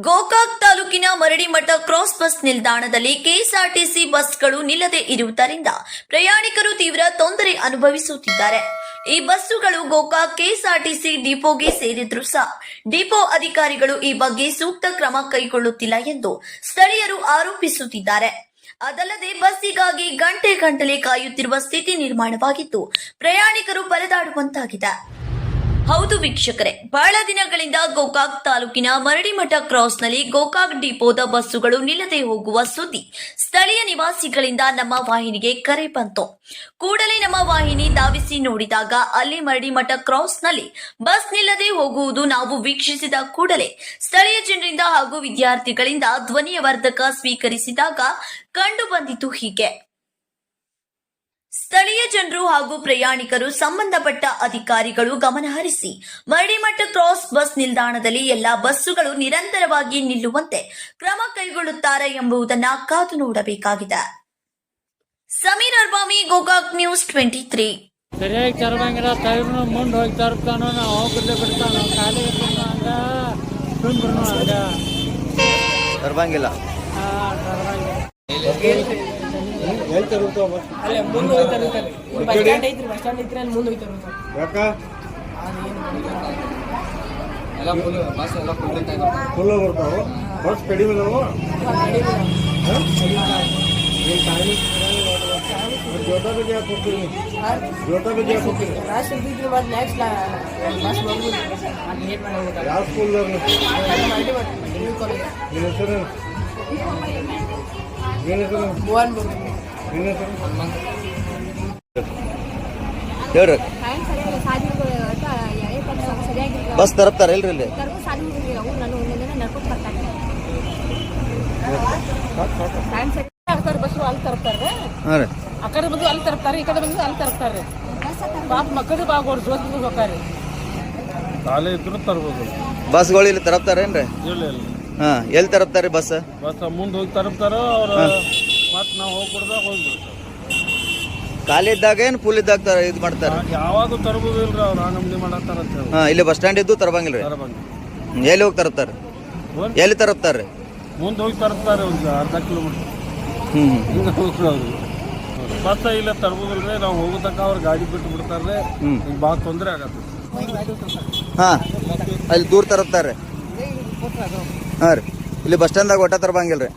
ಗೋಕಾಕ್ ತಾಲೂಕಿನ ಮರಡಿಮಠ cross bus ನಿಲ್ದಾಣದಲ್ಲಿ KSRTC ಬಸ್ಗಳು ನಿಲ್ಲದೆ ಇರುವುದರಿಂದ ಪ್ರಯಾಣಿಕರು ತೀವ್ರ ತೊಂದರೆ ಅನುಭವಿಸುತ್ತಿದ್ದಾರೆ. ಈ ಬಸ್ಸುಗಳು ಗೋಕಾಕ್ ಕೆಎಸ್ಆರ್ಟಿಸಿ ಡಿಪೋಗೆ ಸೇರಿದ್ರೂ ಸಹ ಡಿಪೋ ಅಧಿಕಾರಿಗಳು ಈ ಬಗ್ಗೆ ಸೂಕ್ತ ಕ್ರಮ ಕೈಗೊಳ್ಳುತ್ತಿಲ್ಲ ಎಂದು ಸ್ಥಳೀಯರು ಆರೋಪಿಸುತ್ತಿದ್ದಾರೆ. ಅದಲ್ಲದೆ ಬಸ್ಸಿಗಾಗಿ ಗಂಟೆಗಟ್ಟಲೆ ಕಾಯುತ್ತಿರುವ ಸ್ಥಿತಿ ನಿರ್ಮಾಣವಾಗಿದ್ದು ಪ್ರಯಾಣಿಕರು ಪರದಾಡುವಂತಾಗಿದೆ. ಹೌದು ವೀಕ್ಷಕರೇ, ಬಹಳ ದಿನಗಳಿಂದ ಗೋಕಾಕ್ ತಾಲೂಕಿನ ಮರಡಿಮಠ ಕ್ರಾಸ್ನಲ್ಲಿ ಗೋಕಾಕ್ ಡಿಪೋದ ಬಸ್ಸುಗಳು ನಿಲ್ಲದೆ ಹೋಗುವ ಸುದ್ದಿ ಸ್ಥಳೀಯ ನಿವಾಸಿಗಳಿಂದ ನಮ್ಮ ವಾಹಿನಿಗೆ ಕರೆ ಬಂತು. ಕೂಡಲೇ ನಮ್ಮ ವಾಹಿನಿ ಧಾವಿಸಿ ನೋಡಿದಾಗ ಅಲ್ಲಿ ಮರಡಿಮಠ ಕ್ರಾಸ್ನಲ್ಲಿ ಬಸ್ ನಿಲ್ಲದೆ ಹೋಗುವುದು ನಾವು ವೀಕ್ಷಿಸಿದ ಕೂಡಲೇ ಸ್ಥಳೀಯ ಜನರಿಂದ ಹಾಗೂ ವಿದ್ಯಾರ್ಥಿಗಳಿಂದ ಧ್ವನಿಯವರ್ಧಕ ಸ್ವೀಕರಿಸಿದಾಗ ಕಂಡು ಬಂದಿತು ಹೀಗೆ. ಸ್ಥಳೀಯ ಜನರು ಹಾಗೂ ಪ್ರಯಾಣಿಕರು ಸಂಬಂಧಪಟ್ಟ ಅಧಿಕಾರಿಗಳು ಗಮನಹರಿಸಿ ಮರಡಿಮಠ ಕ್ರಾಸ್ ಬಸ್ ನಿಲ್ದಾಣದಲ್ಲಿ ಎಲ್ಲಾ ಬಸ್ಸುಗಳು ನಿರಂತರವಾಗಿ ನಿಲ್ಲುವಂತೆ ಕ್ರಮ ಕೈಗೊಳ್ಳುತ್ತಾರೆ ಎಂಬುದನ್ನು ಕಾದು ನೋಡಬೇಕಾಗಿದೆ. ಸಮೀರ್ ಅರ್ಬಾಮಿ, ಗೋಕಾಕ್ ನ್ಯೂಸ್ 23. ಸರಿಯಾಗಿ ತರಬಂಗಿಲ್ಲ, ಟೈಮ್ನು ಮುಂದೆ ಹೋಗಿ ತರ್ತಾನೋ, ನಾವು ಹೋಗದೆ ಬಿಡ್ತಾನೋ, ಖಾಲಿ ತರಬಂಗಿಲ್ಲ. ಅಲ್ಲೇ ಮುಂದೆ ಹೋಗ್ತಾರೆ. ಬಸ್ ಸ್ಟ್ಯಾಂಡ್ ಐತ್ರಿ, ಬಸ್ ಸ್ಟ್ಯಾಂಡ್ ಐತ್ರಿ, ಅಲ್ಲಿ ಮುಂದೆ ಹೋಗ್ತಾರೆ. ಯಾಕ ಫುಲ್ ಬರ್ತಾವ ಬಸ್ ಕಡಿಮೆ ನಾವು ಜೋತಾ ಬಗ್ಗೆ ಯಾಕೆ ಹೋಗ್ತೀವಿ? ಜೋತಾ ಬಗ್ಗೆ ಯಾಕೆ ಹೋಗ್ತೀವಿ? ರಾಷ್ಟ್ರ ಬಿದ್ದು ಮತ್ತೆ ನೆಕ್ಸ್ಟ್ ಬಸ್ ಬಂದ್ಬಿಟ್ಟು ಲೇಟ್ ಮಾಡಿ ಹೋಗ್ತಾರೆ. ಯಾವ ಸ್ಕೂಲ್ದವ್ರು? ನಿನ್ನ ಹೆಸರು ಮೋಹನ್ ನಿನ್ನ ಹೆಸರು ಹೇಳ್ರಿ. ಬಸ್ ತರಪ್ತಾರ ಇಲ್ರಿ ಇಲ್ಲಿ? ಬಸ್ಸು ಅಲ್ಲಿ ತರ್ತಾರೆ, ಹಾಂ ರೀ. ಆ ಕಡೆ ಬಂದು ಅಲ್ಲಿ ತರ್ತಾರೆ, ಈ ಕಡೆ ಬಂದು ಅಲ್ಲಿ ತರ್ತಾರೆ. ಪಾಪ ಮಕ್ಕಳು ಬಾಗೋರು ಜೋತ್ ಹೋಗ್ತಾರೆ. ಖಾಲಿ ಇದ್ರು ತರ್ಬೋದು. ಬಸ್ಗಳು ಇಲ್ಲಿ ತರಪ್ತಾರೇನ್ರಿ? ಇಲ್ಲ ಇಲ್ಲ. ಹಾಂ, ಎಲ್ಲಿ ತರಪ್ತಾರಿ ಬಸ್? ಬಸ್ ಮುಂದೆ ಹೋಗಿ ತರಪ್ತಾರ ಅವ್ರು, ಮತ್ತೆ ನಾವು ಹೋಗ್ಬಿಡ್ದಾಗ ಹೋಗ್ಬಿಡ್ತಾರೆ. ಖಾಲಿ ಇದ್ದಾಗ ಏನು ಫುಲ್ ಇದ್ದಾಗ ಇದು ಮಾಡ್ತಾರೆ? ಯಾವಾಗ ತರ್ಬೋದಿಲ್ರಿ ಅವ್ರು, ನಮ್ದಿ ಮಾಡತ್ತಾರ ಅಂತ ಹೇಳಿ. ಹಾಂ, ಇಲ್ಲಿ ಬಸ್ ಸ್ಟ್ಯಾಂಡ್ ಇದ್ದು ತರಬಂಗಿಲ್ಲ ರೀ? ತರಬಂಗಿ ಎಲ್ಲಿ ಹೋಗಿ ತರಪ್ತಾರೆ? ಎಲ್ಲಿ ತರಪ್ತಾರೆ? ಮುಂದೆ ಹೋಗಿ ತರ್ತಾರೆ, ಒಂದು ಅರ್ಧ ಕಿಲೋಮೀಟರ್ ಬಸ್ ಇಲ್ಲ ತರ್ಬೋದಿಲ್ರಿ. ನಾವು ಹೋಗೋದಕ್ಕ ಅವ್ರು ಗಾಡಿ ಬಿಟ್ಟು ಬಿಡ್ತಾರೆ, ಭಾಳ ತೊಂದರೆ ಆಗತ್ತೆ. ಹಾಂ, ಅಲ್ಲಿ ದೂರ ತರಪ್ತಾರೆ. ಹಾಂ ರೀ, ಇಲ್ಲಿ ಬಸ್ ಸ್ಟ್ಯಾಂಡ್ದಾಗ ಒಟ್ಟ ತರಬಂಗಿಲ್ಲ ರೀ?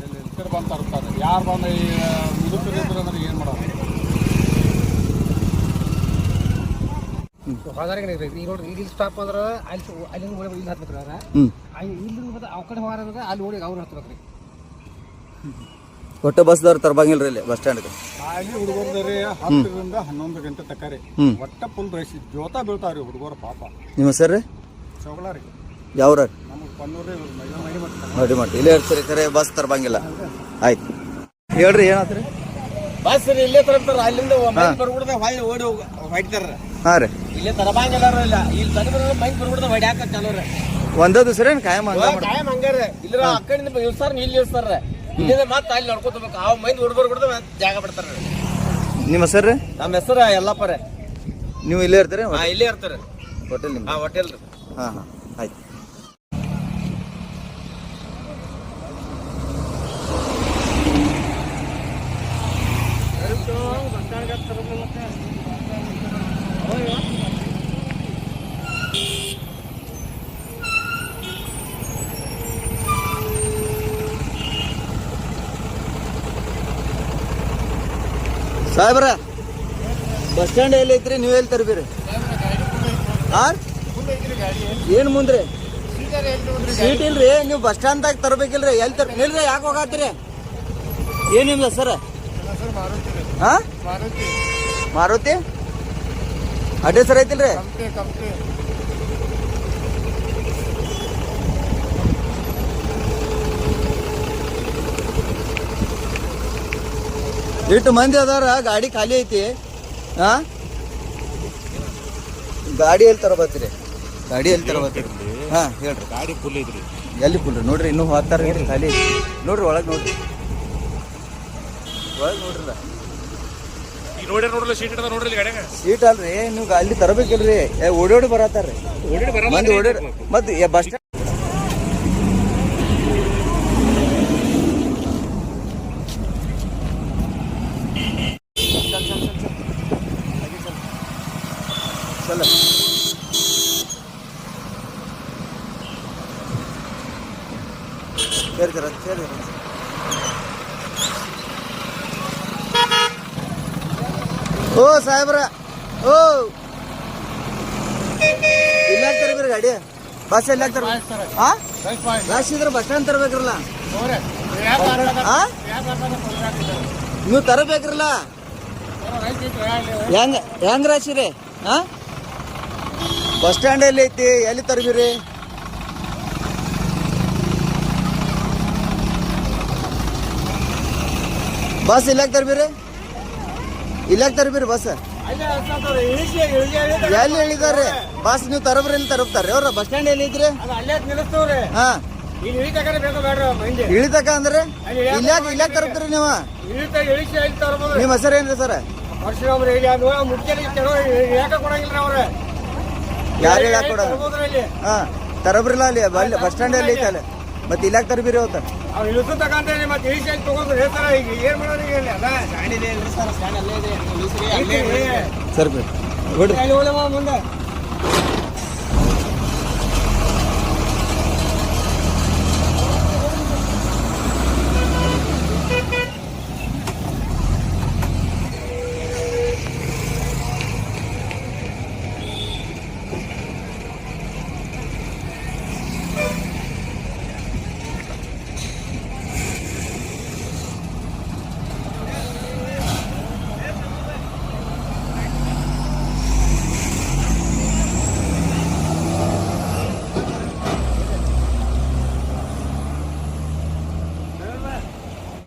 ಬಂದು ತರ್ತಾರೆ. ಯಾರು ಬಂದು ಮುದುಕರು ಇದ್ರು ಅಂದ್ರೆ ಏನು ಮಾಡೋದು? ಈಗ ನೋಡ್ರಿ, ಇಲ್ಲಿ ಸ್ಟಾಪ್ ಅಂದ್ರೆ ಅಲ್ಲಿಂದ ಇಲ್ಲಿ ಹತ್ಬೇಕ್ರಿ. ಇಲ್ಲಿಂದ ಮತ್ತೆ ಅವ್ ಕಡೆ ಹೋಗಾರ ಅಲ್ಲಿ ಓಡಿ ಅವ್ರು ಹತ್ಬೇಕ್ರಿ. ಒಟ್ಟು ಬಸ್ದವ್ರು ತರಬಂಗಿಲ್ಲ ರೀ ಇಲ್ಲಿ ಬಸ್ ಸ್ಟ್ಯಾಂಡ್ಗೆ? ಅಲ್ಲಿ ಹುಡುಗರ್ರಿ 10ರಿಂದ 11 ಗಂಟೆ ತಕ ರೀ ಒಟ್ಟ ಫುಲ್ ರೈಸ್ ಜೋತಾ ಬೀಳ್ತಾವ್ರಿ ಹುಡುಗರು ಪಾಪ. ನಿಮ್ಮ ಹೆಸರು ರೀ? ಚೌಗಳ ರೀ. ಯಾವ್ರ? ನಮಗೆ ಪನ್ನೂರಿ ಮರಡಿಮಠ. ಇಲ್ಲೇ ಇರ್ತೀರಿ, ಖರೆ ಬಸ್ ತರಬಂಗಿಲ್ಲ. ಆಯ್ತು, ಹೇಳ್ರಿ ಏನಾತ್ರಿ? ಬಸ್ ಇಲ್ಲೇ ತರ್ತಾರ, ಅಲ್ಲಿಂದ ಬರ್ಬಿಡ್ದ ಹೊಳ್ಳಿ ಓಡಿ ಹೊಡಿತಾರ. ಹಾಂ ರೀ, ಇಲ್ಲೇ ತರಬಂಗಿಲ್ಲ. ಇಲ್ಲಿ ತರಬ ಮೈಕ್ ಬರ್ಬಿಡ್ದ ಹೊಡ್ಯಾಕ ಚಲೋರ. ಒಂದೇ ದಿವಸ ಏನ್ ಕಾಯಂ ಕಾಯಂ ಹಂಗಾರ ಇಲ್ಲ. ಆ ಕಡೆಯಿಂದ ಇಳ್ಸಾರ, ಇಲ್ಲಿ ಇಳ್ಸಾರ, ಇಲ್ಲಿಂದ ಮತ್ತೆ ಅಲ್ಲಿ ನೋಡ್ಕೋಬೇಕು. ಆ ಮೈಂದ್ ಹೊಡ್ಬರ್ಬಿಡ್ದ ಜಾಗ ಬಿಡ್ತಾರ. ನಿಮ್ಮ ಹೆಸರು? ನಮ್ಮ ಹೆಸರು ಯಲ್ಲಪ್ಪರ. ನೀವು ಇಲ್ಲೇ ಇರ್ತೀರಿ? ಇಲ್ಲೇ ಇರ್ತಾರೆ ಹೋಟೆಲ್ ನಿಮ್ಮ? ಹಾಂ, ಹೋಟೆಲ್ ರೀ. ಹಾಂ ಹಾಂ, ಆಯ್ತು. ಸಾಹೇಬ್ರ, ಬಸ್ ಸ್ಟ್ಯಾಂಡ್ ಎಲ್ಲಿ ಐತ್ರಿ? ನೀವು ಎಲ್ಲಿ ತರ್ಬೀರಿ? ಹಾಂ, ಏನು ಮುಂದ್ರಿ ಸೀಟ್ ಇಲ್ರಿ? ನೀವು ಬಸ್ ಸ್ಟ್ಯಾಂಡ್ದಾಗ ತರಬೇಕಿಲ್ರಿ? ಎಲ್ಲಿ ನಿಲ್ರಿ, ಯಾಕೆ ಹೋಗತ್ತೀರಿ? ಏನು ನಿಮ್ದು ಸರ್? ಹಾಂ, ಮಾರುತಿ ಅಡ್ರೆಸ್ ಸರ್ ಐತಿಲ್ರಿ? ಇಟ್ಟು ಮಂದಿ ಅದಾರ, ಗಾಡಿ ಖಾಲಿ ಐತಿ. ಹಾಂ, ಗಾಡಿ ಎಲ್ಲಿ ತರಬತ್ತೀರಿ? ಗಾಡಿ ಎಲ್ಲಿ ತರಬತ್ತೀರಿ? ಹಾಂ ಹೇಳ್ರಿ. ಗಾಡಿ ಫುಲ್ ಐತ್ರಿ. ಎಲ್ಲಿ ಫುಲ್ ನೋಡ್ರಿ? ಇನ್ನೂ ಹೋಗ್ತಾರ ಖಾಲಿ ನೋಡ್ರಿ. ಒಳಗೆ ನೋಡ್ರಿ, ಒಳಗೆ ನೋಡ್ರಲ್ಲ. ಸೀಟ್ ಅಲ್ರಿ, ನೀವು ಅಲ್ಲಿ ತರಬೇಕಿಲ್ರಿ? ಓಡೋಡಿ ಬರತ್ತಾರ್ರಿ ಮಂದಿ. ಓಡೋಡಿ ಮತ್ತೆ ಬಸ್ ಸ್ಟ್ಯಾಂಡ್ ಸರಿ ಸರ್ ಸರಿ ಓ ಸಾಹೇಬ್ರ ಓ ಇಲ್ಲ ಹಾಕ್ತಾರೆ ಗಾಡಿ ಬಸ್ ಎಲ್ಲಿ ಹಾಕ್ತಾರ ಹಾ ರಾಶಿ ಇದ್ರೆ ಬಸ್ ಸ್ಟ್ಯಾಂಡ್ ತರಬೇಕ್ರಲ್ಲ ಹಾ ನೀವು ತರಬೇಕ್ರಲ್ಲ ಹೆಂಗ್ ರಾಶಿ ರೀ ಹಾ ಬಸ್ ಸ್ಟ್ಯಾಂಡ್ ಎಲ್ಲಿ ಐತಿ ಎಲ್ಲಿ ತರಬಿರಿ ಬಸ್ ಇಲ್ಲಾಕ್ ತರಬಿರಿ ಇಲ್ಲಾಕ್ ತರಬಿರಿ ಬಸ್ ಎಲ್ಲಿ ಹೇಳಿದಾರೆ ಬಸ್ ನೀವು ತರಬ್ರಿ ಇಲ್ಲಿ ತರಬ್ತಾರ್ರಿ ಅವ್ರ ಬಸ್ ಸ್ಟ್ಯಾಂಡ್ ಎಲ್ಲಿ ಐತ್ರಿ ಅಲ್ಲೇ ನಿಲ್ಲಿಸ್ತವ್ರಿ ಹಾ ಇಲ್ಲಿ ಇಳಿತಕರ ಬೇಕು ಬೇಡ್ರಿ ಮಂದಿ ಇಳಿತಕ ಅಂದ್ರೆ ಇಲ್ಲಾಕ್ ತರಬ್ತೀರಿ ನೀವು ಇಳಿಸಿ ಇಲ್ಲಿ ತರ್ಬೋದು ನಿಮ್ಮ ಹೆಸರು ಏನ್ರಿ ಸರ್ ವರ್ಷ ಇಲ್ಲಿ ಅದು ಮುಖ್ಯರಿಗೆ ಯಾಕ ಕೊಡಂಗಿಲ್ರಿ ಅವ್ರ ಯಾರು ಹೇಳಕ್ ಕೊಡ ಇಲ್ಲಿ ಹಾ ತರಬ್ರಿಲ್ಲ ಅಲ್ಲಿ ಬಸ್ ಸ್ಟ್ಯಾಂಡ್ ಎಲ್ಲಿ ಐತೆ ಅಲ್ಲಿ ಮತ್ತೆ ಇಲ್ಲಾಕ್ ತರಬಿರಿ ಅವತ್ತ ಅವ್ರು ಇಳಿಸು ತಗೊಂಡ್ರೆ ಮತ್ತೆ ಇಳಿಸಿ ಅಲ್ಲಿ ತಗೊಂಡ್ರೆ ಹೇಳ್ತಾರ ಈಗ ಏನ್ ಮಾಡೋದು ಈಗ ಇಲ್ಲಿ ಅದ ಸರ್ ಬಿಡ್ರಿ ಅಲ್ಲಿ ಹೋಗ್ಲಮ್ಮ ಮುಂದೆ